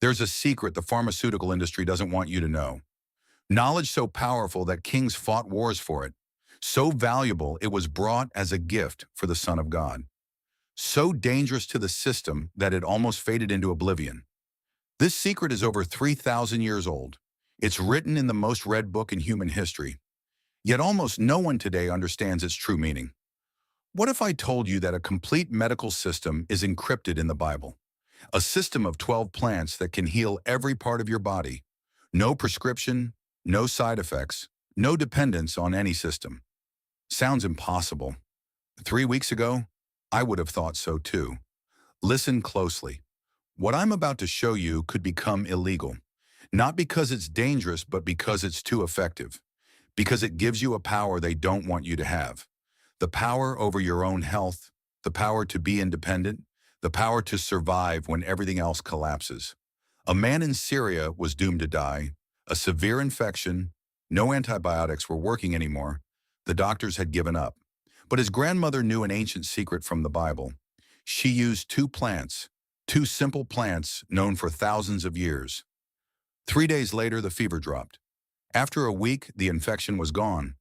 There's a secret the pharmaceutical industry doesn't want you to know. Knowledge so powerful that kings fought wars for it. So valuable it was brought as a gift for the Son of God. So dangerous to the system that it almost faded into oblivion. This secret is over 3,000 years old. It's written in the most read book in human history. Yet almost no one today understands its true meaning. What if I told you that a complete medical system is encrypted in the Bible? A system of 12 plants that can heal every part of your body. No prescription, no side effects, no dependence on any system. Sounds impossible. 3 weeks ago, I would have thought so too. Listen closely. What I'm about to show you could become illegal. Not because it's dangerous, but because it's too effective. Because it gives you a power they don't want you to have. The power over your own health, the power to be independent, the power to survive when everything else collapses. A man in Syria was doomed to die, a severe infection, no antibiotics were working anymore, the doctors had given up. But his grandmother knew an ancient secret from the Bible. She used two plants, two simple plants known for thousands of years. 3 days later, the fever dropped. After a week, the infection was gone.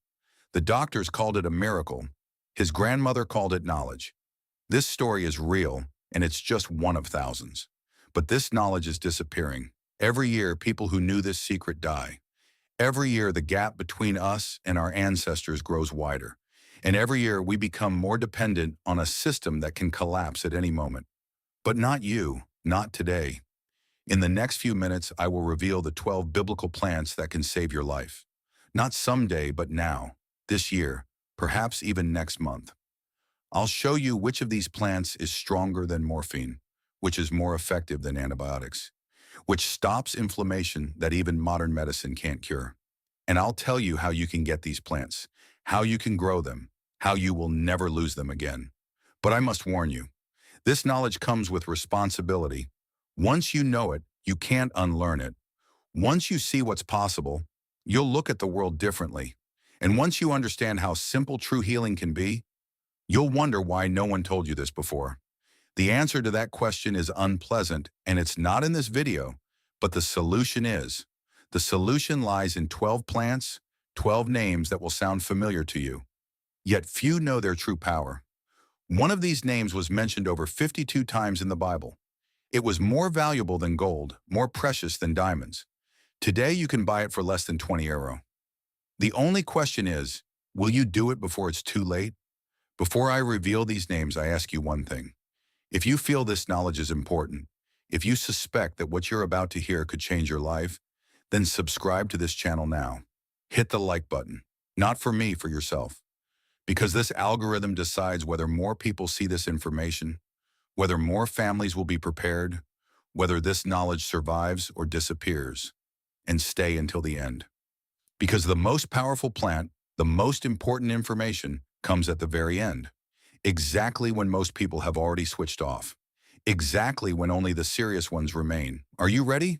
The doctors called it a miracle. His grandmother called it knowledge. This story is real, and it's just one of thousands. But this knowledge is disappearing. Every year, people who knew this secret die. Every year, the gap between us and our ancestors grows wider. And every year, we become more dependent on a system that can collapse at any moment. But not you, not today. In the next few minutes, I will reveal the 12 biblical plants that can save your life. Not someday, but now, this year, perhaps even next month. I'll show you which of these plants is stronger than morphine, which is more effective than antibiotics, which stops inflammation that even modern medicine can't cure. And I'll tell you how you can get these plants, how you can grow them, how you will never lose them again. But I must warn you, this knowledge comes with responsibility. Once you know it, you can't unlearn it. Once you see what's possible, you'll look at the world differently. And once you understand how simple true healing can be, you'll wonder why no one told you this before. The answer to that question is unpleasant, and it's not in this video, but the solution is. The solution lies in 12 plants, 12 names that will sound familiar to you. Yet few know their true power. One of these names was mentioned over 52 times in the Bible. It was more valuable than gold, more precious than diamonds. Today you can buy it for less than 20 euro. The only question is, will you do it before it's too late? Before I reveal these names, I ask you one thing. If you feel this knowledge is important, if you suspect that what you're about to hear could change your life, then subscribe to this channel now. Hit the like button. Not for me, for yourself. Because this algorithm decides whether more people see this information, whether more families will be prepared, whether this knowledge survives or disappears, and stay until the end. Because the most powerful plant, the most important information, comes at the very end. Exactly when most people have already switched off. Exactly when only the serious ones remain. Are you ready?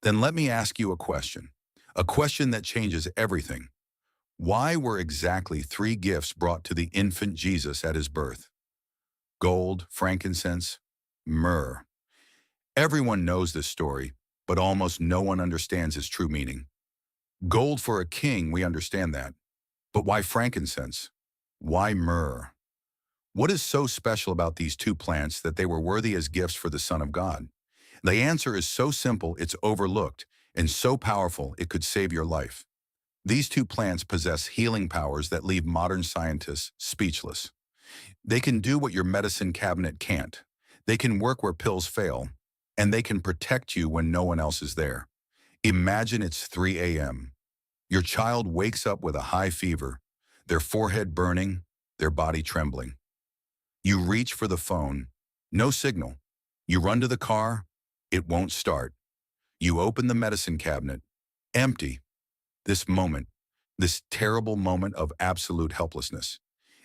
Then let me ask you a question. A question that changes everything. Why were exactly 3 gifts brought to the infant Jesus at his birth? Gold, frankincense, myrrh. Everyone knows this story, but almost no one understands its true meaning. Gold for a king, we understand that. But why frankincense? Why myrrh? What is so special about these 2 plants that they were worthy as gifts for the Son of God? The answer is so simple it's overlooked, and so powerful it could save your life. These 2 plants possess healing powers that leave modern scientists speechless. They can do what your medicine cabinet can't. They can work where pills fail, and they can protect you when no one else is there. Imagine it's 3 a.m. Your child wakes up with a high fever, their forehead burning, their body trembling. You reach for the phone, no signal. You run to the car, it won't start. You open the medicine cabinet, empty. This moment, this terrible moment of absolute helplessness.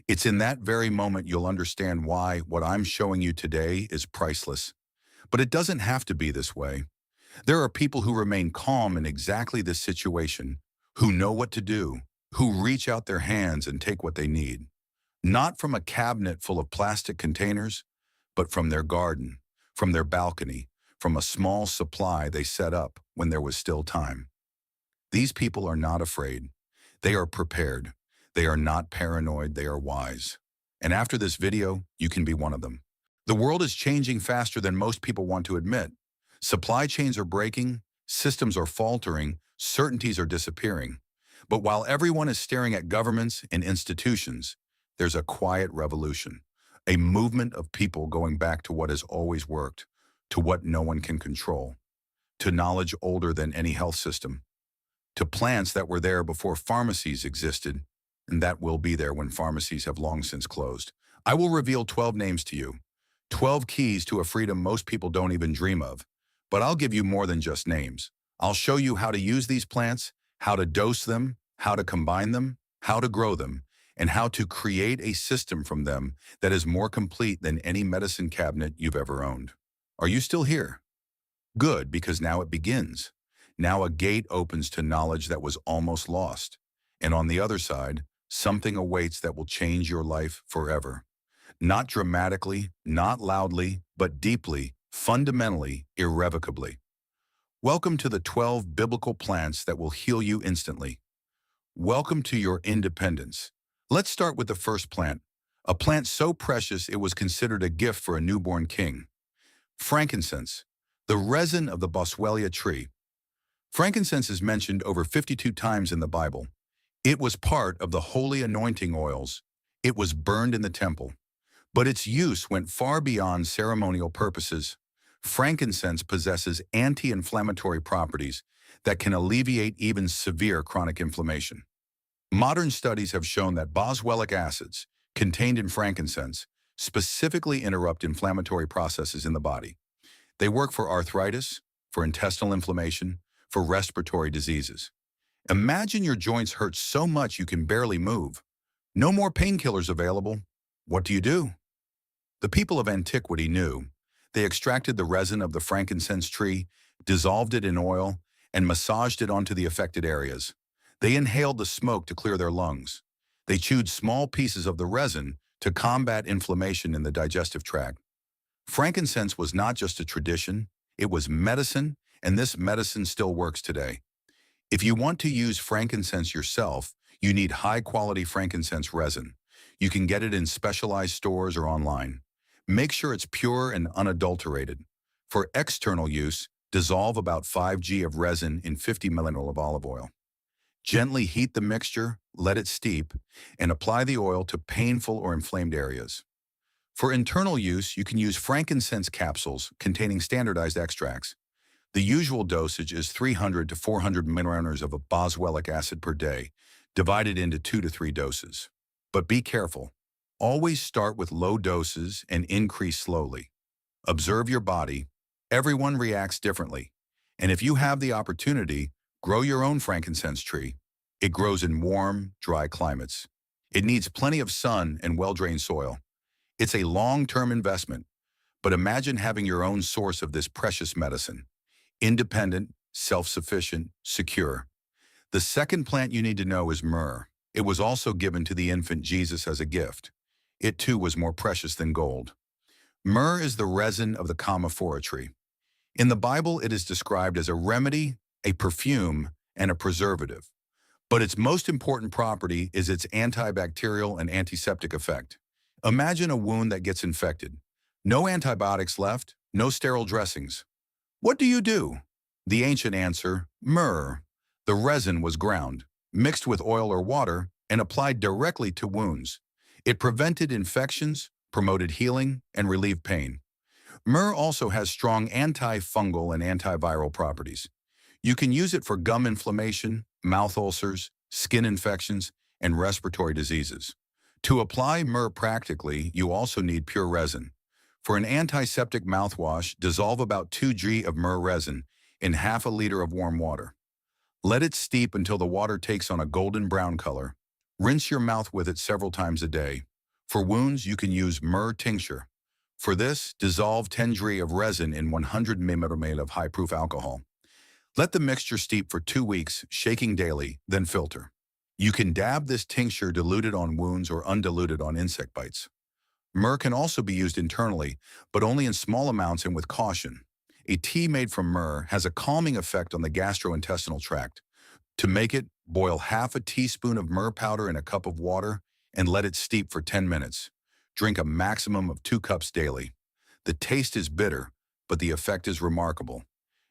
It's in that very moment you'll understand why what I'm showing you today is priceless. But it doesn't have to be this way. There are people who remain calm in exactly this situation, who know what to do, who reach out their hands and take what they need. Not from a cabinet full of plastic containers, but from their garden, from their balcony, from a small supply they set up when there was still time. These people are not afraid. They are prepared. They are not paranoid. They are wise. And after this video, you can be one of them. The world is changing faster than most people want to admit. Supply chains are breaking, systems are faltering, certainties are disappearing. But while everyone is staring at governments and institutions, there's a quiet revolution, a movement of people going back to what has always worked, to what no one can control, to knowledge older than any health system, to plants that were there before pharmacies existed, and that will be there when pharmacies have long since closed. I will reveal 12 names to you, 12 keys to a freedom most people don't even dream of. But I'll give you more than just names. I'll show you how to use these plants, how to dose them, how to combine them, how to grow them, and how to create a system from them that is more complete than any medicine cabinet you've ever owned. Are you still here? Good, because now it begins. Now a gate opens to knowledge that was almost lost. And on the other side, something awaits that will change your life forever. Not dramatically, not loudly, but deeply, fundamentally, irrevocably. Welcome to the 12 biblical plants that will heal you instantly. Welcome to your independence. Let's start with the first plant, a plant so precious it was considered a gift for a newborn king. Frankincense, the resin of the boswellia tree. Frankincense is mentioned over 52 times in the Bible. It was part of the holy anointing oils. It was burned in the temple. But its use went far beyond ceremonial purposes. Frankincense possesses anti-inflammatory properties that can alleviate even severe chronic inflammation. Modern studies have shown that boswellic acids contained in frankincense specifically interrupt inflammatory processes in the body. They work for arthritis, for intestinal inflammation, for respiratory diseases. Imagine your joints hurt so much you can barely move. No more painkillers available. What do? The people of antiquity knew. They extracted the resin of the frankincense tree, dissolved it in oil, and massaged it onto the affected areas. They inhaled the smoke to clear their lungs. They chewed small pieces of the resin to combat inflammation in the digestive tract. Frankincense was not just a tradition, it was medicine, and this medicine still works today. If you want to use frankincense yourself, you need high-quality frankincense resin. You can get it in specialized stores or online. Make sure it's pure and unadulterated. For external use, dissolve about 5 g of resin in 50 milliliters of olive oil. Gently heat the mixture, let it steep, and apply the oil to painful or inflamed areas. For internal use, you can use frankincense capsules containing standardized extracts. The usual dosage is 300 to 400 milliliters of a boswellic acid per day, divided into 2 to 3 doses. But be careful. Always start with low doses and increase slowly. Observe your body. Everyone reacts differently. And if you have the opportunity, grow your own frankincense tree. It grows in warm, dry climates. It needs plenty of sun and well-drained soil. It's a long-term investment, but imagine having your own source of this precious medicine. Independent, self-sufficient, secure. The second plant you need to know is myrrh. It was also given to the infant Jesus as a gift. It too was more precious than gold. Myrrh is the resin of the camphora tree. In the Bible, it is described as a remedy, a perfume, and a preservative. But its most important property is its antibacterial and antiseptic effect. Imagine a wound that gets infected. No antibiotics left, no sterile dressings. What do? The ancient answer, myrrh. The resin was ground, mixed with oil or water, and applied directly to wounds. It prevented infections, promoted healing, and relieved pain. Myrrh also has strong antifungal and antiviral properties. You can use it for gum inflammation, mouth ulcers, skin infections, and respiratory diseases. To apply myrrh practically, you also need pure resin. For an antiseptic mouthwash, dissolve about 2 g of myrrh resin in half a liter of warm water. Let it steep until the water takes on a golden brown color. Rinse your mouth with it several times a day. For wounds, you can use myrrh tincture. For this, dissolve 10 g of resin in 100 milliliters of high-proof alcohol. Let the mixture steep for 2 weeks, shaking daily, then filter. You can dab this tincture diluted on wounds or undiluted on insect bites. Myrrh can also be used internally, but only in small amounts and with caution. A tea made from myrrh has a calming effect on the gastrointestinal tract. To make it, boil half a teaspoon of myrrh powder in a cup of water and let it steep for 10 minutes. Drink a maximum of 2 cups daily. The taste is bitter, but the effect is remarkable.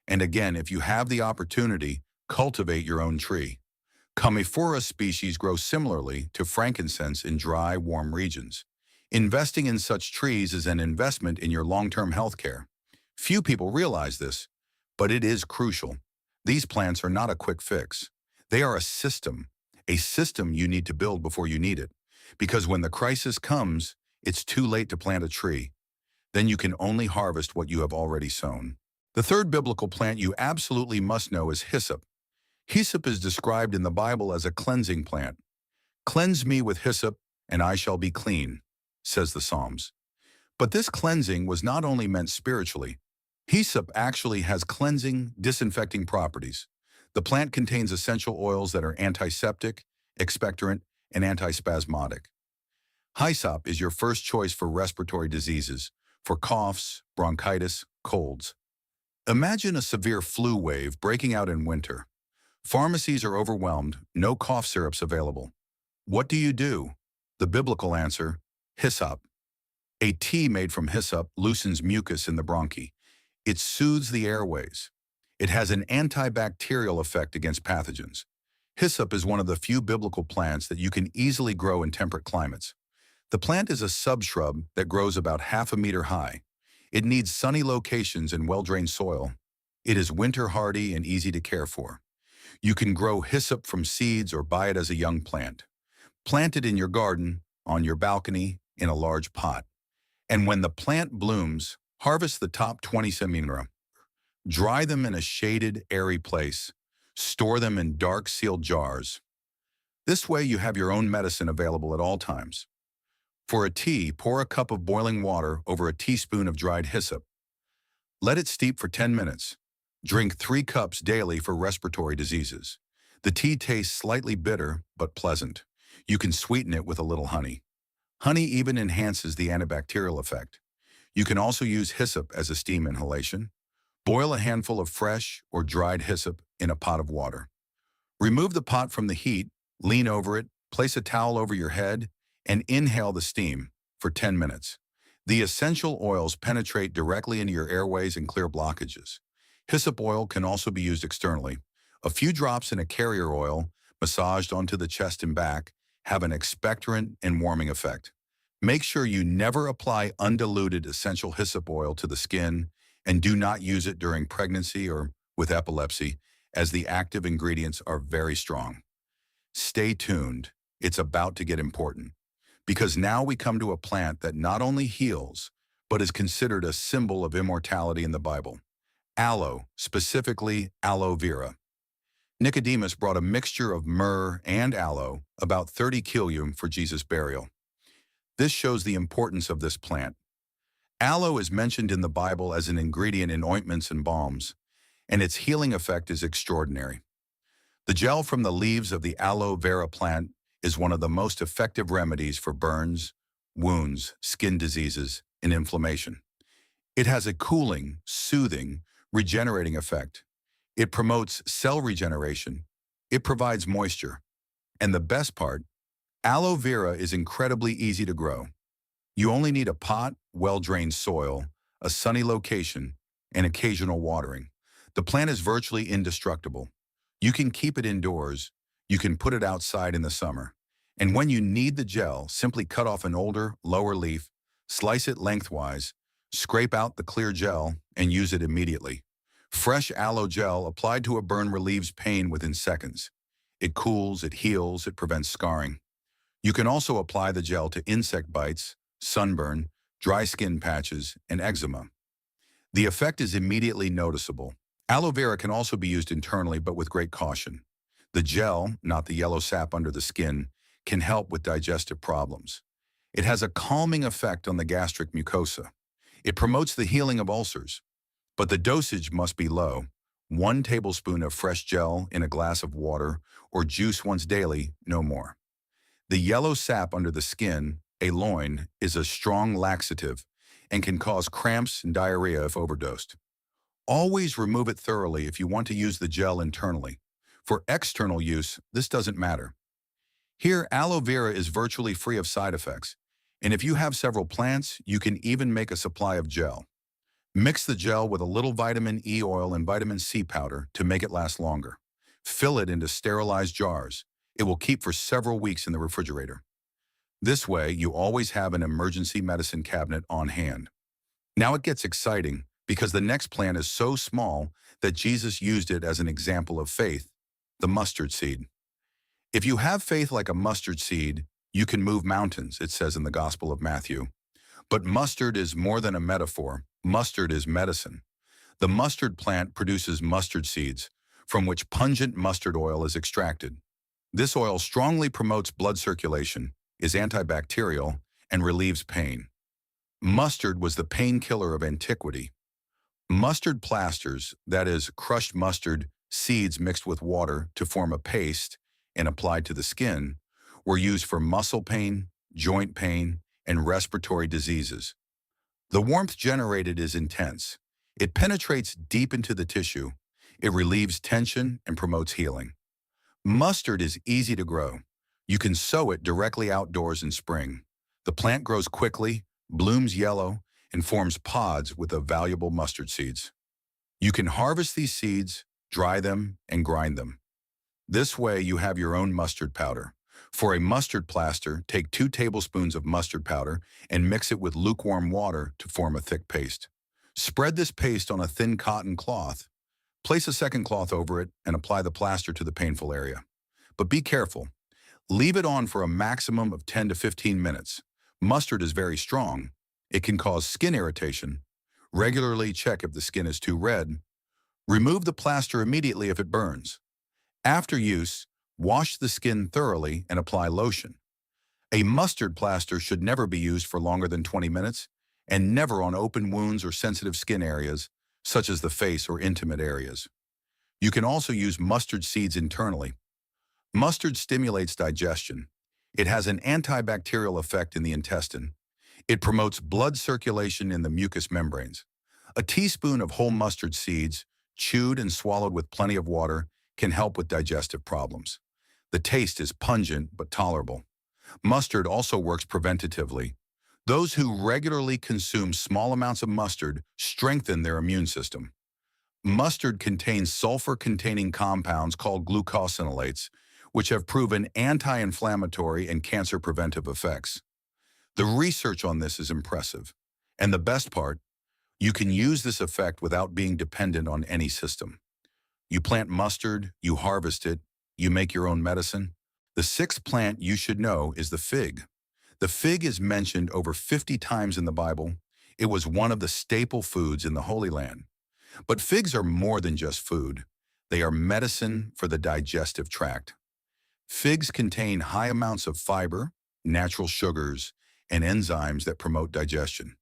And again, if you have the opportunity, cultivate your own tree. Commiphora species grow similarly to frankincense in dry, warm regions. Investing in such trees is an investment in your long-term health care. Few people realize this, but it is crucial. These plants are not a quick fix. They are a system you need to build before you need it. Because when the crisis comes, it's too late to plant a tree. Then you can only harvest what you have already sown. The third biblical plant you absolutely must know is hyssop. Hyssop is described in the Bible as a cleansing plant. "Cleanse me with hyssop, and I shall be clean," says the Psalms. But this cleansing was not only meant spiritually. Hyssop actually has cleansing, disinfecting properties. The plant contains essential oils that are antiseptic, expectorant, and antispasmodic. Hyssop is your first choice for respiratory diseases, for coughs, bronchitis, colds. Imagine a severe flu wave breaking out in winter. Pharmacies are overwhelmed, no cough syrups available. What do? The biblical answer: hyssop. A tea made from hyssop loosens mucus in the bronchi. It soothes the airways. It has an antibacterial effect against pathogens. Hyssop is one of the few biblical plants that you can easily grow in temperate climates. The plant is a subshrub that grows about half a meter high. It needs sunny locations and well-drained soil. It is winter hardy and easy to care for. You can grow hyssop from seeds or buy it as a young plant. Plant it in your garden, on your balcony, in a large pot. And when the plant blooms, harvest the top 20 centimeters. Dry them in a shaded, airy place. Store them in dark, sealed jars. This way you have your own medicine available at all times. For a tea, pour a cup of boiling water over a teaspoon of dried hyssop. Let it steep for 10 minutes. Drink 3 cups daily for respiratory diseases. The tea tastes slightly bitter, but pleasant. You can sweeten it with a little honey. Honey even enhances the antibacterial effect. You can also use hyssop as a steam inhalation. Boil a handful of fresh or dried hyssop in a pot of water. Remove the pot from the heat, lean over it, place a towel over your head, and inhale the steam for 10 minutes. The essential oils penetrate directly into your airways and clear blockages. Hyssop oil can also be used externally. A few drops in a carrier oil, massaged onto the chest and back, have an expectorant and warming effect. Make sure you never apply undiluted essential hyssop oil to the skin, and do not use it during pregnancy or with epilepsy, as the active ingredients are very strong. Stay tuned. It's about to get important. Because now we come to a plant that not only heals, but is considered a symbol of immortality in the Bible. Aloe, specifically aloe vera. Nicodemus brought a mixture of myrrh and aloe, about 30 kilograms, for Jesus' burial. This shows the importance of this plant. Aloe is mentioned in the Bible as an ingredient in ointments and balms, and its healing effect is extraordinary. The gel from the leaves of the aloe vera plant is one of the most effective remedies for burns, wounds, skin diseases, and inflammation. It has a cooling, soothing, regenerating effect. It promotes cell regeneration. It provides moisture. And the best part, aloe vera is incredibly easy to grow. You only need a pot, well-drained soil, a sunny location, and occasional watering. The plant is virtually indestructible. You can keep it indoors. You can put it outside in the summer. And when you need the gel, simply cut off an older, lower leaf, slice it lengthwise, scrape out the clear gel, and use it immediately. Fresh aloe gel applied to a burn relieves pain within seconds. It cools, it heals, it prevents scarring. You can also apply the gel to insect bites, sunburn, dry skin patches, and eczema. The effect is immediately noticeable. Aloe vera can also be used internally, but with great caution. The gel, not the yellow sap under the skin, can help with digestive problems. It has a calming effect on the gastric mucosa. It promotes the healing of ulcers. But the dosage must be low. 1 tablespoon of fresh gel in a glass of water or juice once daily, no more. The yellow sap under the skin, a loin, is a strong laxative and can cause cramps and diarrhea if overdosed. Always remove it thoroughly if you want to use the gel internally. For external use, this doesn't matter. Here, aloe vera is virtually free of side effects, and if you have several plants, you can even make a supply of gel. Mix the gel with a little vitamin E oil and vitamin C powder to make it last longer. Fill it into sterilized jars. It will keep for several weeks in the refrigerator. This way, you always have an emergency medicine cabinet on hand. Now it gets exciting because the next plant is so small that Jesus used it as an example of faith, the mustard seed. If you have faith like a mustard seed, you can move mountains, it says in the Gospel of Matthew. But mustard is more than a metaphor. Mustard is medicine. The mustard plant produces mustard seeds, from which pungent mustard oil is extracted. This oil strongly promotes blood circulation, is antibacterial, and relieves pain. Mustard was the painkiller of antiquity. Mustard plasters, that is, crushed mustard seeds mixed with water to form a paste and applied to the skin, were used for muscle pain, joint pain, and respiratory diseases. The warmth generated is intense. It penetrates deep into the tissue. It relieves tension and promotes healing. Mustard is easy to grow. You can sow it directly outdoors in spring. The plant grows quickly, blooms yellow, and forms pods with the valuable mustard seeds. You can harvest these seeds, dry them, and grind them. This way you have your own mustard powder. For a mustard plaster, take 2 tablespoons of mustard powder and mix it with lukewarm water to form a thick paste. Spread this paste on a thin cotton cloth. Place a second cloth over it and apply the plaster to the painful area. But be careful. Leave it on for a maximum of 10 to 15 minutes. Mustard is very strong. It can cause skin irritation. Regularly check if the skin is too red. Remove the plaster immediately if it burns. After use, wash the skin thoroughly and apply lotion. A mustard plaster should never be used for longer than 20 minutes and never on open wounds or sensitive skin areas, such as the face or intimate areas. You can also use mustard seeds internally. Mustard stimulates digestion. It has an antibacterial effect in the intestine. It promotes blood circulation in the mucous membranes. A teaspoon of whole mustard seeds, chewed and swallowed with plenty of water, can help with digestive problems. The taste is pungent but tolerable. Mustard also works preventatively. Those who regularly consume small amounts of mustard strengthen their immune system. Mustard contains sulfur-containing compounds called glucosinolates, which have proven anti-inflammatory and cancer-preventive effects. The research on this is impressive. And the best part, you can use this effect without being dependent on any system. You plant mustard, you harvest it, you make your own medicine. The 6th plant you should know is the fig. The fig is mentioned over 50 times in the Bible. It was one of the staple foods in the Holy Land. But figs are more than just food. They are medicine for the digestive tract. Figs contain high amounts of fiber, natural sugars, and enzymes that promote digestion.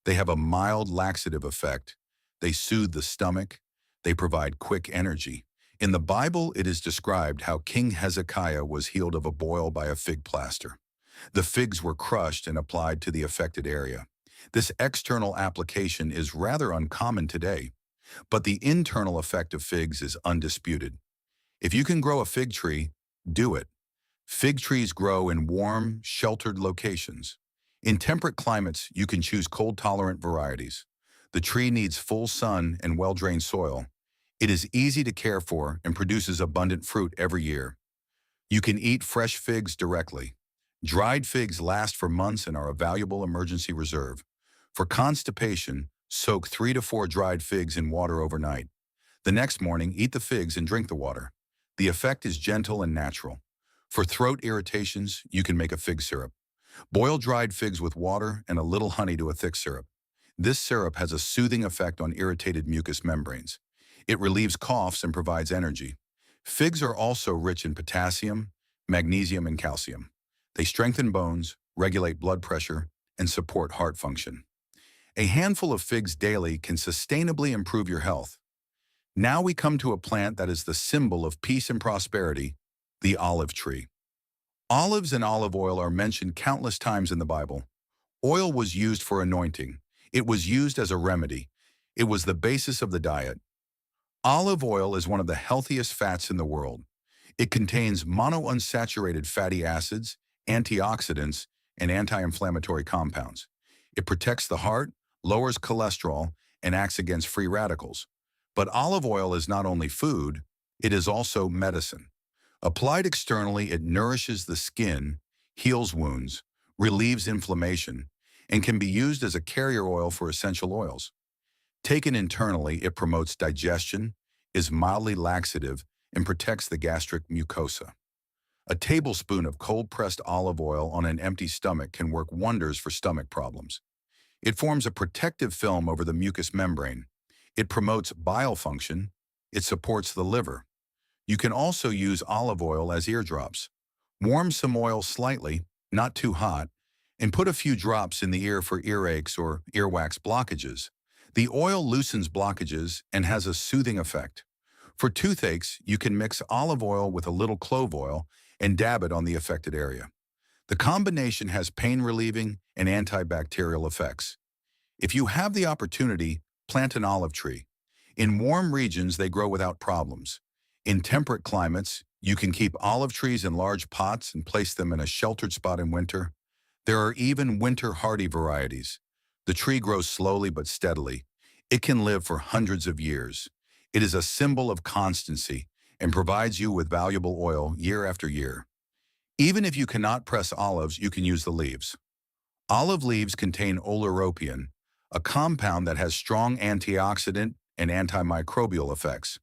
They have a mild laxative effect. They soothe the stomach. They provide quick energy. In the Bible, it is described how King Hezekiah was healed of a boil by a fig plaster. The figs were crushed and applied to the affected area. This external application is rather uncommon today, but the internal effect of figs is undisputed. If you can grow a fig tree, do it. Fig trees grow in warm, sheltered locations. In temperate climates, you can choose cold-tolerant varieties. The tree needs full sun and well-drained soil. It is easy to care for and produces abundant fruit every year. You can eat fresh figs directly. Dried figs last for months and are a valuable emergency reserve. For constipation, soak 3 to 4 dried figs in water overnight. The next morning, eat the figs and drink the water. The effect is gentle and natural. For throat irritations, you can make a fig syrup. Boil dried figs with water and a little honey to a thick syrup. This syrup has a soothing effect on irritated mucous membranes. It relieves coughs and provides energy. Figs are also rich in potassium, magnesium, and calcium. They strengthen bones, regulate blood pressure, and support heart function. A handful of figs daily can sustainably improve your health. Now we come to a plant that is the symbol of peace and prosperity, the olive tree. Olives and olive oil are mentioned countless times in the Bible. Oil was used for anointing. It was used as a remedy. It was the basis of the diet. Olive oil is one of the healthiest fats in the world. It contains monounsaturated fatty acids, antioxidants, and anti-inflammatory compounds. It protects the heart, lowers cholesterol, and acts against free radicals. But olive oil is not only food, it is also medicine. Applied externally, it nourishes the skin, heals wounds, relieves inflammation, and can be used as a carrier oil for essential oils. Taken internally, it promotes digestion, is mildly laxative, and protects the gastric mucosa. A tablespoon of cold-pressed olive oil on an empty stomach can work wonders for stomach problems. It forms a protective film over the mucous membrane. It promotes bile function. It supports the liver. You can also use olive oil as eardrops. Warm some oil slightly, not too hot, and put a few drops in the ear for earaches or earwax blockages. The oil loosens blockages and has a soothing effect. For toothaches, you can mix olive oil with a little clove oil and dab it on the affected area. The combination has pain-relieving and antibacterial effects. If you have the opportunity, plant an olive tree. In warm regions, they grow without problems. In temperate climates, you can keep olive trees in large pots and place them in a sheltered spot in winter. There are even winter-hardy varieties. The tree grows slowly but steadily. It can live for hundreds of years. It is a symbol of constancy and provides you with valuable oil year after year. Even if you cannot press olives, you can use the leaves. Olive leaves contain oleuropein, a compound that has strong antioxidant and antimicrobial effects.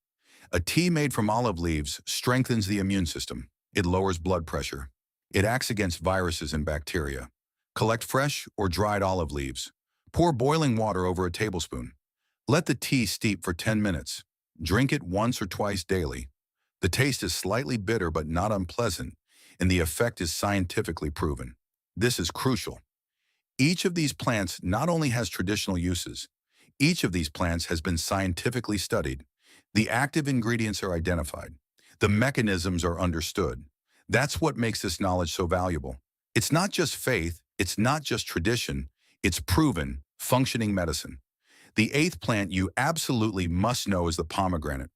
A tea made from olive leaves strengthens the immune system. It lowers blood pressure. It acts against viruses and bacteria. Collect fresh or dried olive leaves. Pour boiling water over a tablespoon. Let the tea steep for 10 minutes. Drink it once or twice daily. The taste is slightly bitter but not unpleasant, and the effect is scientifically proven. This is crucial. Each of these plants not only has traditional uses, each of these plants has been scientifically studied. The active ingredients are identified. The mechanisms are understood. That's what makes this knowledge so valuable. It's not just faith, it's not just tradition, it's proven, functioning medicine. The eighth plant you absolutely must know is the pomegranate.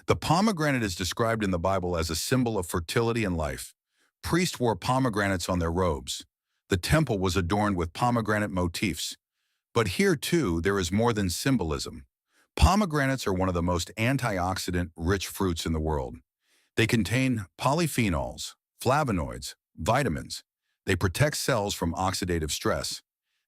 The pomegranate is described in the Bible as a symbol of fertility and life. Priests wore pomegranates on their robes. The temple was adorned with pomegranate motifs. But here, too, there is more than symbolism. Pomegranates are one of the most antioxidant-rich fruits in the world. They contain polyphenols, flavonoids, vitamins. They protect cells from oxidative stress.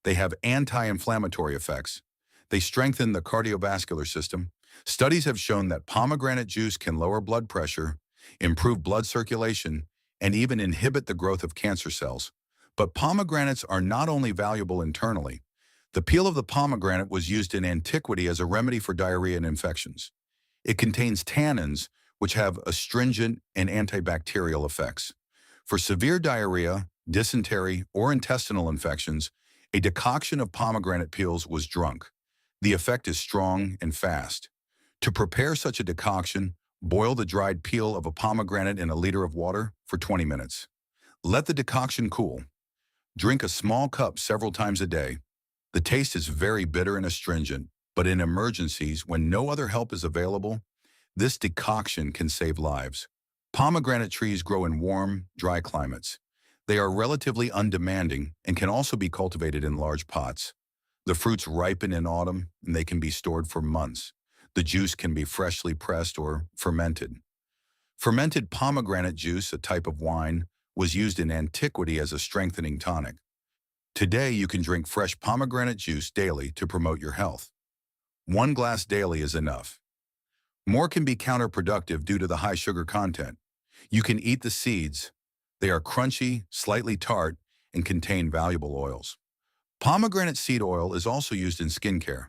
They have anti-inflammatory effects. They strengthen the cardiovascular system. Studies have shown that pomegranate juice can lower blood pressure, improve blood circulation, and even inhibit the growth of cancer cells. But pomegranates are not only valuable internally. The peel of the pomegranate was used in antiquity as a remedy for diarrhea and infections. It contains tannins, which have astringent and antibacterial effects. For severe diarrhea, dysentery, or intestinal infections, a decoction of pomegranate peels was drunk. The effect is strong and fast. To prepare such a decoction, boil the dried peel of a pomegranate in a liter of water for 20 minutes. Let the decoction cool. Drink a small cup several times a day. The taste is very bitter and astringent, but in emergencies, when no other help is available, this decoction can save lives. Pomegranate trees grow in warm, dry climates. They are relatively undemanding and can also be cultivated in large pots. The fruits ripen in autumn, and they can be stored for months. The juice can be freshly pressed or fermented. Fermented pomegranate juice, a type of wine, was used in antiquity as a strengthening tonic. Today, you can drink fresh pomegranate juice daily to promote your health. 1 glass daily is enough. More can be counterproductive due to the high sugar content. You can eat the seeds. They are crunchy, slightly tart, and contain valuable oils. Pomegranate seed oil is also used in skincare.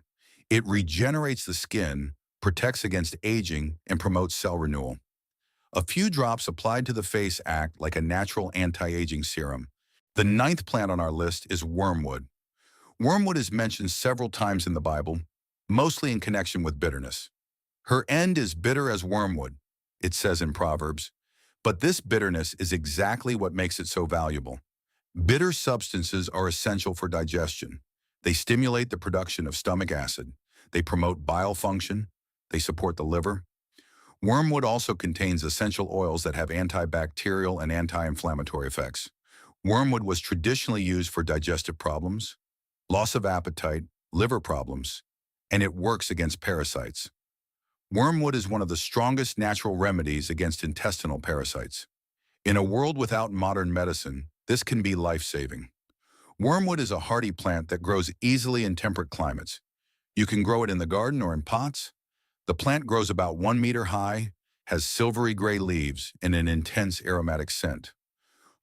It regenerates the skin, protects against aging, and promotes cell renewal. A few drops applied to the face act like a natural anti-aging serum. The 9th plant on our list is wormwood. Wormwood is mentioned several times in the Bible, mostly in connection with bitterness. Her end is bitter as wormwood, it says in Proverbs. But this bitterness is exactly what makes it so valuable. Bitter substances are essential for digestion. They stimulate the production of stomach acid. They promote bile function. They support the liver. Wormwood also contains essential oils that have antibacterial and anti-inflammatory effects. Wormwood was traditionally used for digestive problems, loss of appetite, liver problems, and it works against parasites. Wormwood is one of the strongest natural remedies against intestinal parasites. In a world without modern medicine, this can be life-saving. Wormwood is a hardy plant that grows easily in temperate climates. You can grow it in the garden or in pots. The plant grows about 1 meter high, has silvery gray leaves, and an intense aromatic scent.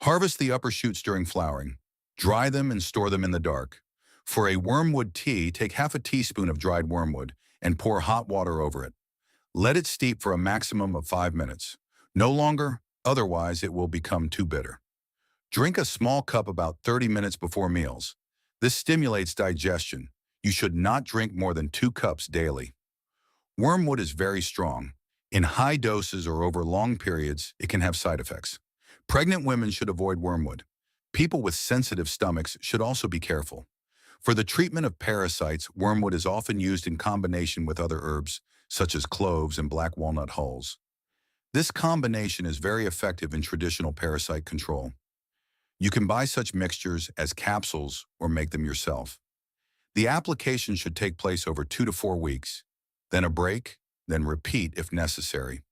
Harvest the upper shoots during flowering. Dry them and store them in the dark. For a wormwood tea, take half a teaspoon of dried wormwood and pour hot water over it. Let it steep for a maximum of 5 minutes. No longer, otherwise it will become too bitter. Drink a small cup about 30 minutes before meals. This stimulates digestion. You should not drink more than 2 cups daily. Wormwood is very strong. In high doses or over long periods, it can have side effects. Pregnant women should avoid wormwood. People with sensitive stomachs should also be careful. For the treatment of parasites, wormwood is often used in combination with other herbs, such as cloves and black walnut hulls. This combination is very effective in traditional parasite control. You can buy such mixtures as capsules or make them yourself. The application should take place over 2 to 4 weeks, then a break, then repeat if necessary.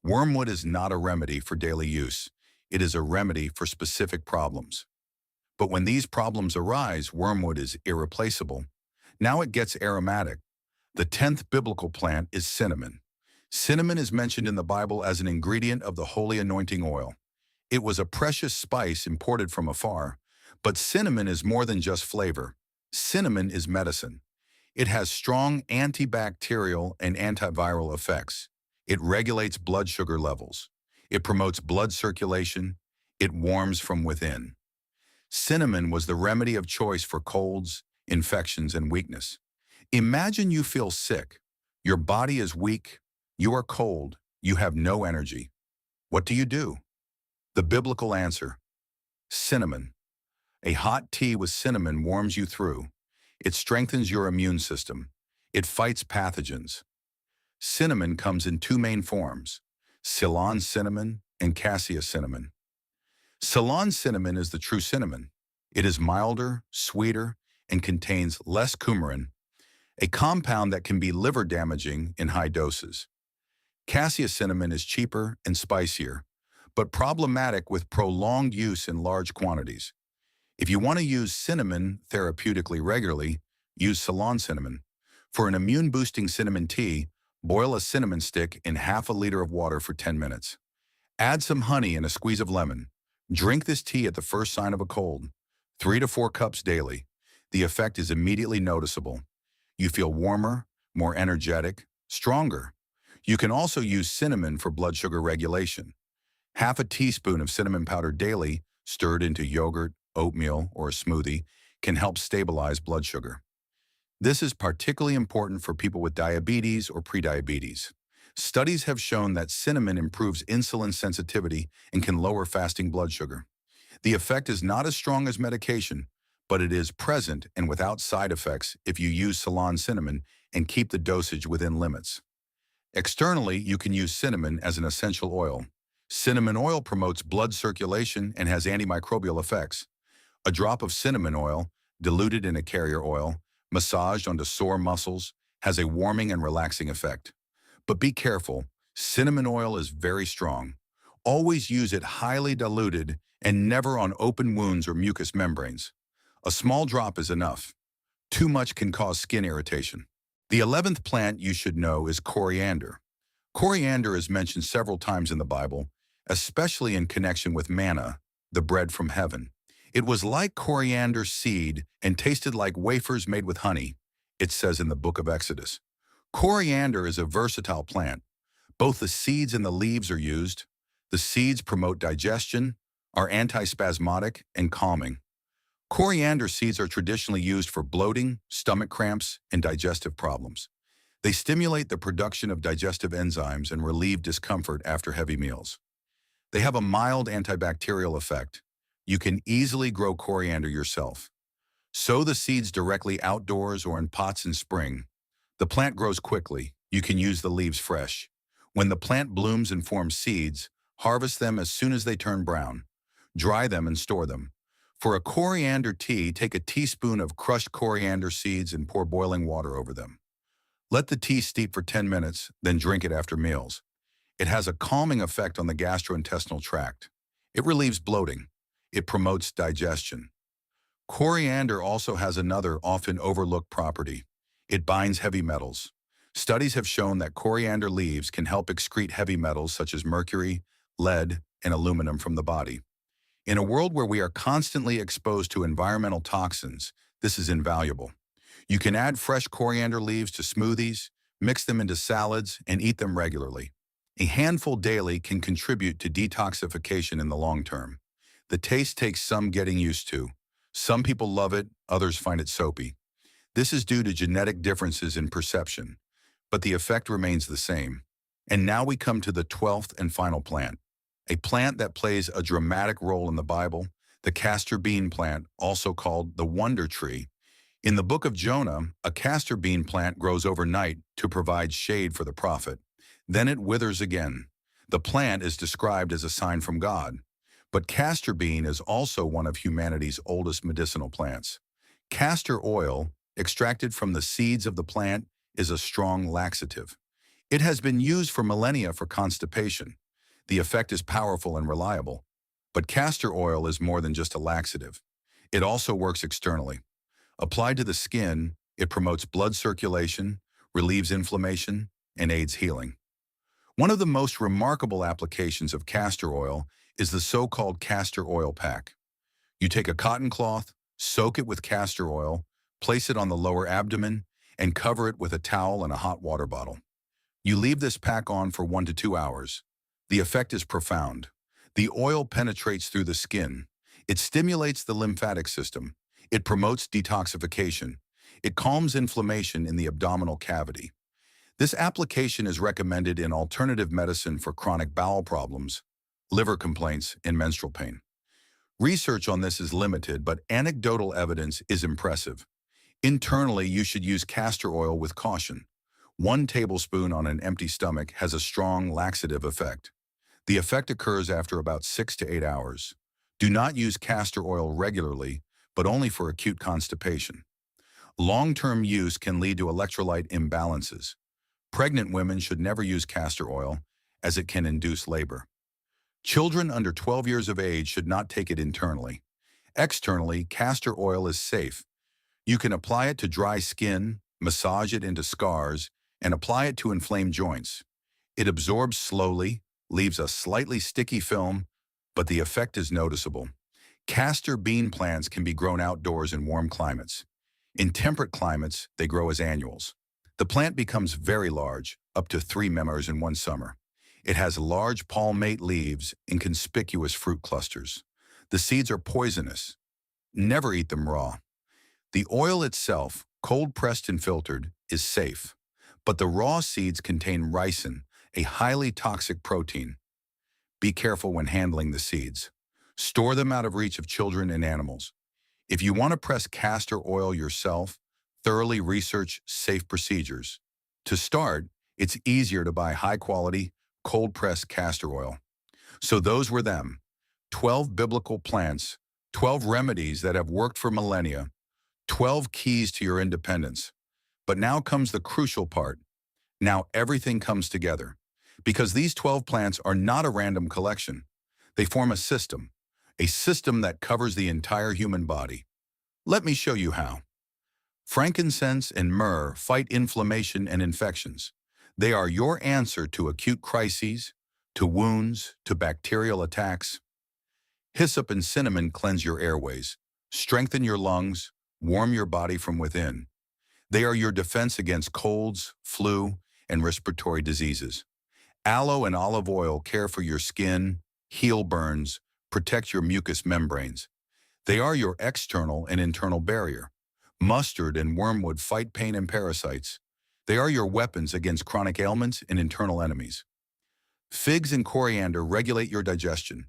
Wormwood is not a remedy for daily use. It is a remedy for specific problems. But when these problems arise, wormwood is irreplaceable. Now it gets aromatic. The 10th biblical plant is cinnamon. Cinnamon is mentioned in the Bible as an ingredient of the holy anointing oil. It was a precious spice imported from afar, but cinnamon is more than just flavor. Cinnamon is medicine. It has strong antibacterial and antiviral effects. It regulates blood sugar levels. It promotes blood circulation. It warms from within. Cinnamon was the remedy of choice for colds, infections, and weakness. Imagine you feel sick. Your body is weak. You are cold. You have no energy. What do? The biblical answer: cinnamon. A hot tea with cinnamon warms you through. It strengthens your immune system. It fights pathogens. Cinnamon comes in 2 main forms: Ceylon cinnamon and cassia cinnamon. Ceylon cinnamon is the true cinnamon. It is milder, sweeter, and contains less coumarin, a compound that can be liver damaging in high doses. Cassia cinnamon is cheaper and spicier, but problematic with prolonged use in large quantities. If you want to use cinnamon therapeutically regularly, use Ceylon cinnamon. For an immune-boosting cinnamon tea, boil a cinnamon stick in half a liter of water for 10 minutes. Add some honey and a squeeze of lemon. Drink this tea at the first sign of a cold. 3 to 4 cups daily. The effect is immediately noticeable. You feel warmer, more energetic, stronger. You can also use cinnamon for blood sugar regulation. Half a teaspoon of cinnamon powder daily, stirred into yogurt, oatmeal, or a smoothie, can help stabilize blood sugar. This is particularly important for people with diabetes or prediabetes. Studies have shown that cinnamon improves insulin sensitivity and can lower fasting blood sugar. The effect is not as strong as medication, but it is present and without side effects if you use Ceylon cinnamon and keep the dosage within limits. Externally, you can use cinnamon as an essential oil. Cinnamon oil promotes blood circulation and has antimicrobial effects. A drop of cinnamon oil, diluted in a carrier oil, massaged onto sore muscles, has a warming and relaxing effect. But be careful, cinnamon oil is very strong. Always use it highly diluted and never on open wounds or mucous membranes. A small drop is enough. Too much can cause skin irritation. The 11th plant you should know is coriander. Coriander is mentioned several times in the Bible, especially in connection with manna, the bread from heaven. It was like coriander seed and tasted like wafers made with honey, it says in the book of Exodus. Coriander is a versatile plant. Both the seeds and the leaves are used. The seeds promote digestion, are antispasmodic, and calming. Coriander seeds are traditionally used for bloating, stomach cramps, and digestive problems. They stimulate the production of digestive enzymes and relieve discomfort after heavy meals. They have a mild antibacterial effect. You can easily grow coriander yourself. Sow the seeds directly outdoors or in pots in spring. The plant grows quickly. You can use the leaves fresh. When the plant blooms and forms seeds, harvest them as soon as they turn brown. Dry them and store them. For a coriander tea, take a teaspoon of crushed coriander seeds and pour boiling water over them. Let the tea steep for 10 minutes, then drink it after meals. It has a calming effect on the gastrointestinal tract. It relieves bloating. It promotes digestion. Coriander also has another often overlooked property. It binds heavy metals. Studies have shown that coriander leaves can help excrete heavy metals such as mercury, lead, and aluminum from the body. In a world where we are constantly exposed to environmental toxins, this is invaluable. You can add fresh coriander leaves to smoothies, mix them into salads, and eat them regularly. A handful daily can contribute to detoxification in the long term. The taste takes some getting used to. Some people love it, others find it soapy. This is due to genetic differences in perception, but the effect remains the same. And now we come to the 12th and final plant, a plant that plays a dramatic role in the Bible, the castor bean plant, also called the wonder tree. In the book of Jonah, a castor bean plant grows overnight to provide shade for the prophet. Then it withers again. The plant is described as a sign from God. But castor bean is also one of humanity's oldest medicinal plants. Castor oil, extracted from the seeds of the plant, is a strong laxative. It has been used for millennia for constipation. The effect is powerful and reliable. But castor oil is more than just a laxative. It also works externally. Applied to the skin, it promotes blood circulation, relieves inflammation, and aids healing. One of the most remarkable applications of castor oil is the so-called castor oil pack. You take a cotton cloth, soak it with castor oil, place it on the lower abdomen, and cover it with a towel and a hot water bottle. You leave this pack on for 1 to 2 hours. The effect is profound. The oil penetrates through the skin. It stimulates the lymphatic system. It promotes detoxification. It calms inflammation in the abdominal cavity. This application is recommended in alternative medicine for chronic bowel problems, liver complaints, and menstrual pain. Research on this is limited, but anecdotal evidence is impressive. Internally, you should use castor oil with caution. 1 tablespoon on an empty stomach has a strong laxative effect. The effect occurs after about 6 to 8 hours. Do not use castor oil regularly, but only for acute constipation. Long-term use can lead to electrolyte imbalances. Pregnant women should never use castor oil, as it can induce labor. Children under 12 years of age should not take it internally. Externally, castor oil is safe. You can apply it to dry skin, massage it into scars, and apply it to inflamed joints. It absorbs slowly, leaves a slightly sticky film, but the effect is noticeable. Castor bean plants can be grown outdoors in warm climates. In temperate climates, they grow as annuals. The plant becomes very large, up to 3 members in one summer. It has large palmate leaves and conspicuous fruit clusters. The seeds are poisonous. Never eat them raw. The oil itself, cold-pressed and filtered, is safe. But the raw seeds contain ricin, a highly toxic protein. Be careful when handling the seeds. Store them out of reach of children and animals. If you want to press castor oil yourself, thoroughly research safe procedures. To start, it's easier to buy high-quality, cold-pressed castor oil. So those were them. 12 biblical plants, 12 remedies that have worked for millennia, 12 keys to your independence. But now comes the crucial part. Now everything comes together. Because these 12 plants are not a random collection. They form a system that covers the entire human body. Let me show you how. Frankincense and myrrh fight inflammation and infections. They are your answer to acute crises, to wounds, to bacterial attacks. Hyssop and cinnamon cleanse your airways, strengthen your lungs, warm your body from within. They are your defense against colds, flu, and respiratory diseases. Aloe and olive oil care for your skin, heal burns, protect your mucous membranes. They are your external and internal barrier. Mustard and wormwood fight pain and parasites. They are your weapons against chronic ailments and internal enemies. Figs and coriander regulate your digestion.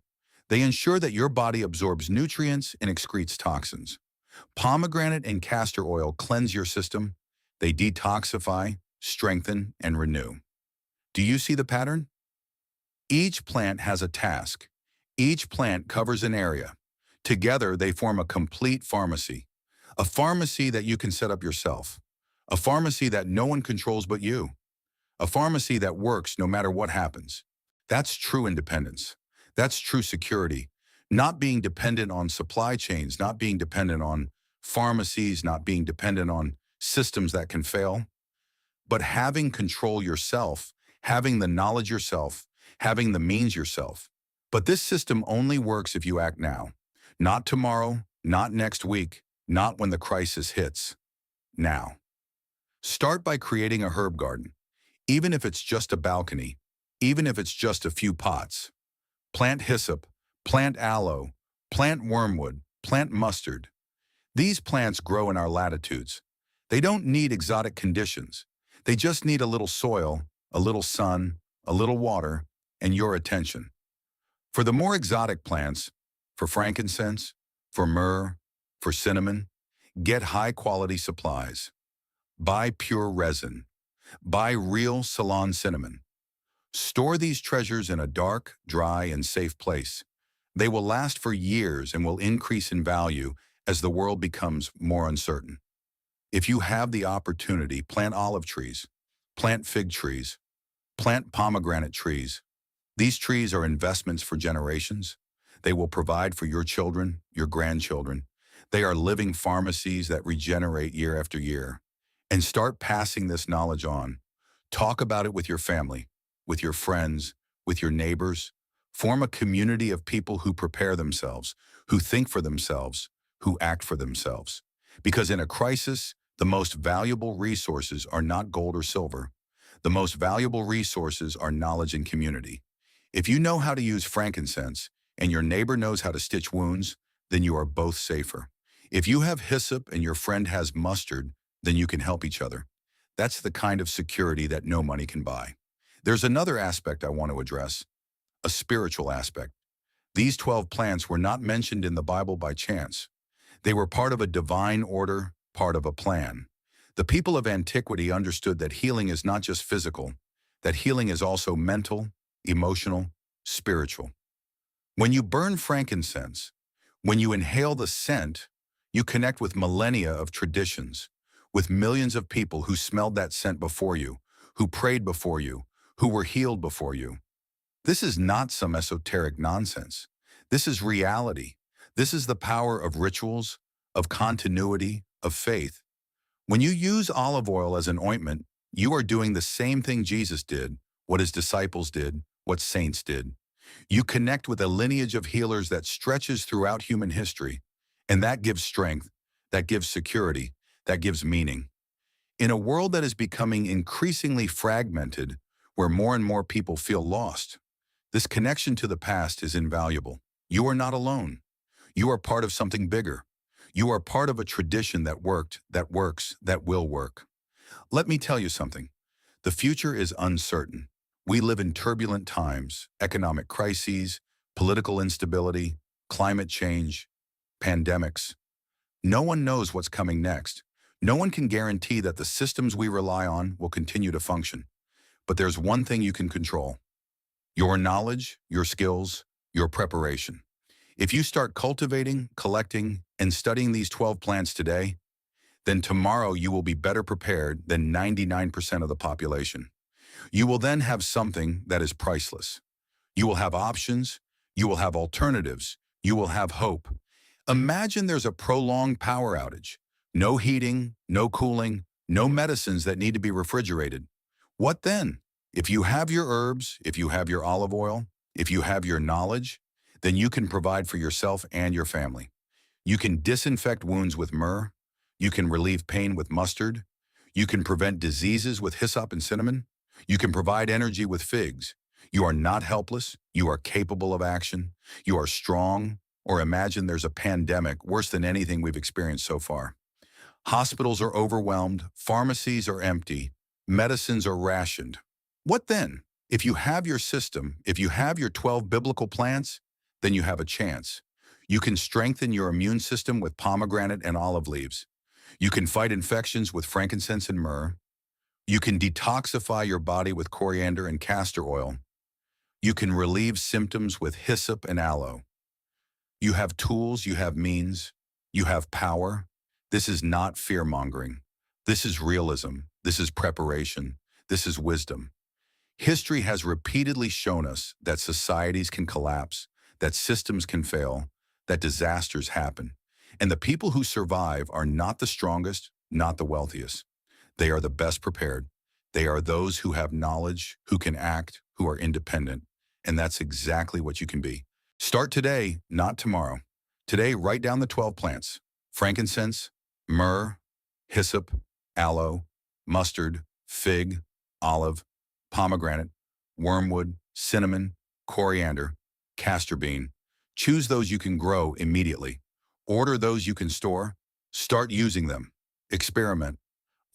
They ensure that your body absorbs nutrients and excretes toxins. Pomegranate and castor oil cleanse your system. They detoxify, strengthen, and renew. Do you see the pattern? Each plant has a task. Each plant covers an area. Together, they form a complete pharmacy. A pharmacy that you can set up yourself. A pharmacy that no one controls but you. A pharmacy that works no matter what happens. That's true independence. That's true security. Not being dependent on supply chains, not being dependent on pharmacies, not being dependent on systems that can fail, but having control yourself, having the knowledge yourself, having the means yourself. But this system only works if you act now. Not tomorrow, not next week, not when the crisis hits. Now. Start by creating a herb garden. Even if it's just a balcony, even if it's just a few pots. Plant hyssop, plant aloe, plant wormwood, plant mustard. These plants grow in our latitudes. They don't need exotic conditions. They just need a little soil, a little sun, a little water, and your attention. For the more exotic plants, for frankincense, for myrrh, for cinnamon, get high-quality supplies. Buy pure resin. Buy real Ceylon cinnamon. Store these treasures in a dark, dry, and safe place. They will last for years and will increase in value as the world becomes more uncertain. If you have the opportunity, plant olive trees, plant fig trees, plant pomegranate trees. These trees are investments for generations. They will provide for your children, your grandchildren. They are living pharmacies that regenerate year after year. And start passing this knowledge on. Talk about it with your family, with your friends, with your neighbors. Form a community of people who prepare themselves, who think for themselves, who act for themselves. Because in a crisis, the most valuable resources are not gold or silver. The most valuable resources are knowledge and community. If you know how to use frankincense and your neighbor knows how to stitch wounds, then you are both safer. If you have hyssop and your friend has mustard, then you can help each other. That's the kind of security that no money can buy. There's another aspect I want to address, a spiritual aspect. These 12 plants were not mentioned in the Bible by chance. They were part of a divine order, part of a plan. The people of antiquity understood that healing is not just physical, that healing is also mental, emotional, spiritual. When you burn frankincense, when you inhale the scent, you connect with millennia of traditions, with millions of people who smelled that scent before you, who prayed before you, who were healed before you. This is not some esoteric nonsense. This is reality. This is the power of rituals, of continuity, of faith. When you use olive oil as an ointment, you are doing the same thing Jesus did, what his disciples did, what saints did. You connect with a lineage of healers that stretches throughout human history, and that gives strength, that gives security, that gives meaning. In a world that is becoming increasingly fragmented, where more and more people feel lost, this connection to the past is invaluable. You are not alone. You are part of something bigger. You are part of a tradition that worked, that works, that will work. Let me tell you something. The future is uncertain. We live in turbulent times, economic crises, political instability, climate change, pandemics. No one knows what's coming next. No one can guarantee that the systems we rely on will continue to function. But there's one thing you can control: your knowledge, your skills, your preparation. If you start cultivating, collecting, and studying these 12 plants today, then tomorrow you will be better prepared than 99% of the population. You will then have something that is priceless. You will have options, you will have alternatives, you will have hope. Imagine there's a prolonged power outage. No heating, no cooling, no medicines that need to be refrigerated. What then? If you have your herbs, if you have your olive oil, if you have your knowledge, then you can provide for yourself and your family. You can disinfect wounds with myrrh. You can relieve pain with mustard. You can prevent diseases with hyssop and cinnamon. You can provide energy with figs. You are not helpless. You are capable of action. You are strong. Or imagine there's a pandemic worse than anything we've experienced so far. Hospitals are overwhelmed. Pharmacies are empty. Medicines are rationed. What then? If you have your system, if you have your 12 biblical plants, then you have a chance. You can strengthen your immune system with pomegranate and olive leaves. You can fight infections with frankincense and myrrh. You can detoxify your body with coriander and castor oil. You can relieve symptoms with hyssop and aloe. You have tools, you have means, you have power. This is not fear-mongering. This is realism. This is preparation. This is wisdom. History has repeatedly shown us that societies can collapse, that systems can fail, that disasters happen. And the people who survive are not the strongest, not the wealthiest. They are the best prepared. They are those who have knowledge, who can act, who are independent. And that's exactly what you can be. Start today, not tomorrow. Today, write down the 12 plants: frankincense, myrrh, hyssop, aloe, mustard, fig, olive, pomegranate, wormwood, cinnamon, coriander, castor bean. Choose those you can grow immediately. Order those you can store. Start using them. Experiment.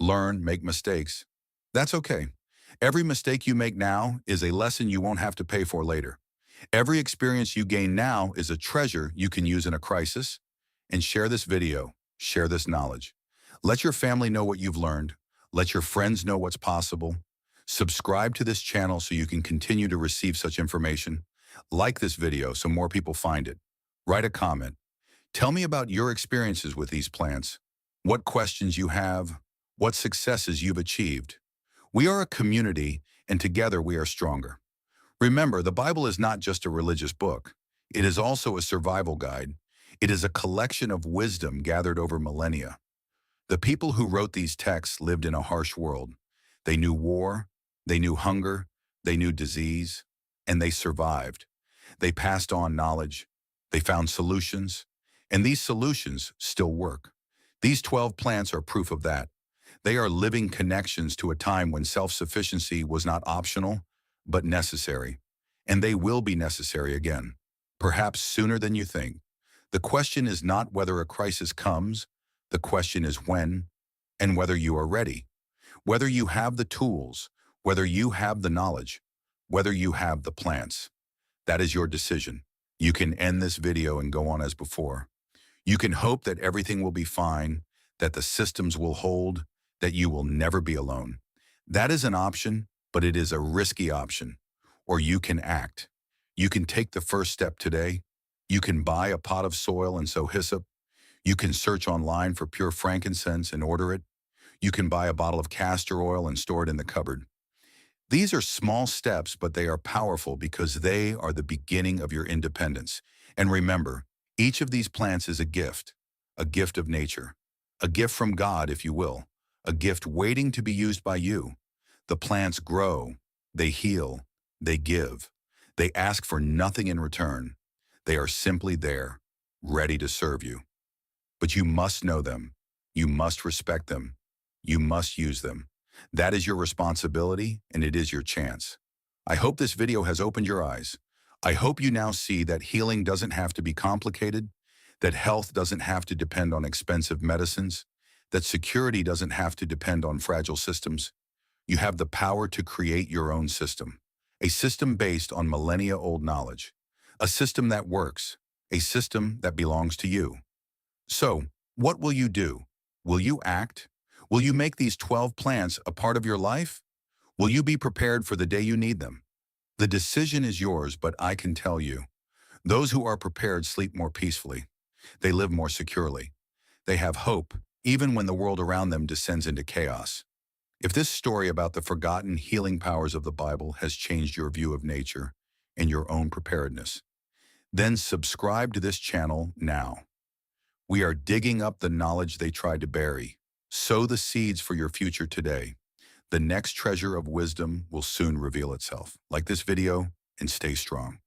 Learn, make mistakes. That's okay. Every mistake you make now is a lesson you won't have to pay for later. Every experience you gain now is a treasure you can use in a crisis. And share this video. Share this knowledge. Let your family know what you've learned. Let your friends know what's possible. Subscribe to this channel so you can continue to receive such information. Like this video so more people find it. Write a comment. Tell me about your experiences with these plants, what questions you have, what successes you've achieved. We are a community, and together we are stronger. Remember, the Bible is not just a religious book. It is also a survival guide. It is a collection of wisdom gathered over millennia. The people who wrote these texts lived in a harsh world. They knew war, they knew hunger, they knew disease, and they survived. They passed on knowledge. They found solutions, and these solutions still work. These 12 plants are proof of that. They are living connections to a time when self-sufficiency was not optional, but necessary. And they will be necessary again, perhaps sooner than you think. The question is not whether a crisis comes. The question is when, and whether you are ready. Whether you have the tools, whether you have the knowledge, whether you have the plants. That is your decision. You can end this video and go on as before. You can hope that everything will be fine, that the systems will hold, that you will never be alone. That is an option, but it is a risky option. Or you can act. You can take the first step today. You can buy a pot of soil and sow hyssop. You can search online for pure frankincense and order it. You can buy a bottle of castor oil and store it in the cupboard. These are small steps, but they are powerful because they are the beginning of your independence. And remember, each of these plants is a gift of nature, a gift from God, if you will, a gift waiting to be used by you. The plants grow, they heal, they give. They ask for nothing in return. They are simply there, ready to serve you. But you must know them. You must respect them. You must use them. That is your responsibility, and it is your chance. I hope this video has opened your eyes. I hope you now see that healing doesn't have to be complicated, that health doesn't have to depend on expensive medicines, that security doesn't have to depend on fragile systems. You have the power to create your own system, a system based on millennia-old knowledge, a system that works, a system that belongs to you. So, what will you do? Will you act? Will you make these 12 plants a part of your life? Will you be prepared for the day you need them? The decision is yours, but I can tell you, those who are prepared sleep more peacefully. They live more securely. They have hope, even when the world around them descends into chaos. If this story about the forgotten healing powers of the Bible has changed your view of nature and your own preparedness, then subscribe to this channel now. We are digging up the knowledge they tried to bury. Sow the seeds for your future today. The next treasure of wisdom will soon reveal itself. Like this video and stay strong.